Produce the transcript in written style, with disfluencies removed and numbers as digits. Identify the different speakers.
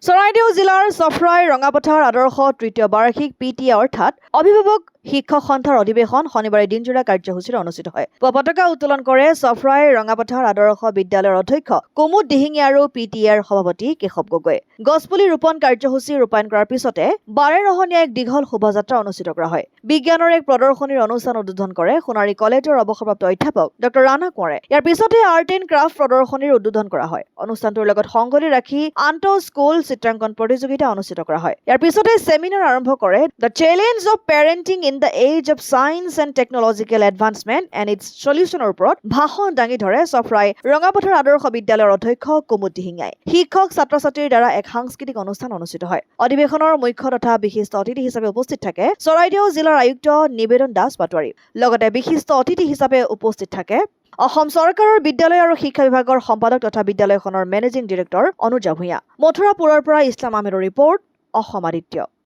Speaker 1: চৰাইদেউ জিলাৰ চফৰাই ৰঙাপথাৰ আদৰ্শ তৃতীয় বাৰ্ষিক PTA অৰ্থাৎ অভিভাৱক শিক্ষক সন্থাৰ অধিৱেশন শনিবাৰে দিনজোৰা কাৰ্যসূচীৰে অনুষ্ঠিত হয়। পতাকা উত্তোলন কৰে চফৰাই ৰঙাপথাৰ আদৰ্শ বিদ্যালয়ৰ অধ্যক্ষ কুমুদ দিহিঙী আৰু PTAৰ সভাপতি কেশৱ গগৈ। গছপুলি ৰোপণ কাৰ্যসূচী ৰূপায়ণ কৰাৰ পিছতে বাৰেৰহণীয়া এক দীঘল শোভাযাত্ৰা অনুষ্ঠিত কৰা হয়। বিজ্ঞানৰ এক প্ৰদৰ্শনীৰ অনুষ্ঠান উদ্বোধন কৰে সোণাৰী কলেজৰ অৱসৰপ্ৰাপ্ত অধ্যাপক ডক্টৰ ৰাণা কোঁৱৰে। ইয়াৰ পিছতে আৰ্ট এণ্ড ক্ৰাফ্ট প্ৰদৰ্শনীৰ উদ্বোধন কৰা হয়। অনুষ্ঠানটোৰ লগত সংগতি ৰাখি আন্তঃ স্কুল চিত্ৰাংকন প্ৰতিযোগিতা অনুষ্ঠিত কৰা হয়। ইয়াৰ পিছতে সেমিনাৰ আৰম্ভ কৰে the challenge of parenting in the age of science and technological advancement and its সলিউশ্যনৰ ওপৰত ভাষণ দাঙি ধৰে চফৰাই ৰঙাপথাৰ আদৰ্শ বিদ্যালয়ৰ অধ্যক্ষ কুমুদ দিহিঙীয়ে। শিক্ষক ছাত্ৰ ছাত্ৰীৰ দ্বাৰা এক সাংস্কৃতিক অনুষ্ঠান অনুষ্ঠিত হয়। অধিৱেশনৰ মুখ্য তথা বিশিষ্ট অতিথি হিচাপে উপস্থিত থাকে চৰাইদেউ জিলাৰ আয়ুক্ত নিবেদন দাস পাটোৱাৰী। লগতে বিশিষ্ট অতিথি হিচাপে উপস্থিত থাকে অসম চৰকাৰৰ বিদ্যালয় আৰু শিক্ষা বিভাগৰ সম্পাদক তথা বিদ্যালয়খনৰ মেনেজিং ডিৰেক্টৰ অনুজা ভূঞা। মথুৰাপুৰৰ পৰা ইছলাম আহমেদৰ ৰিপৰ্ট, অসম আদিত্য।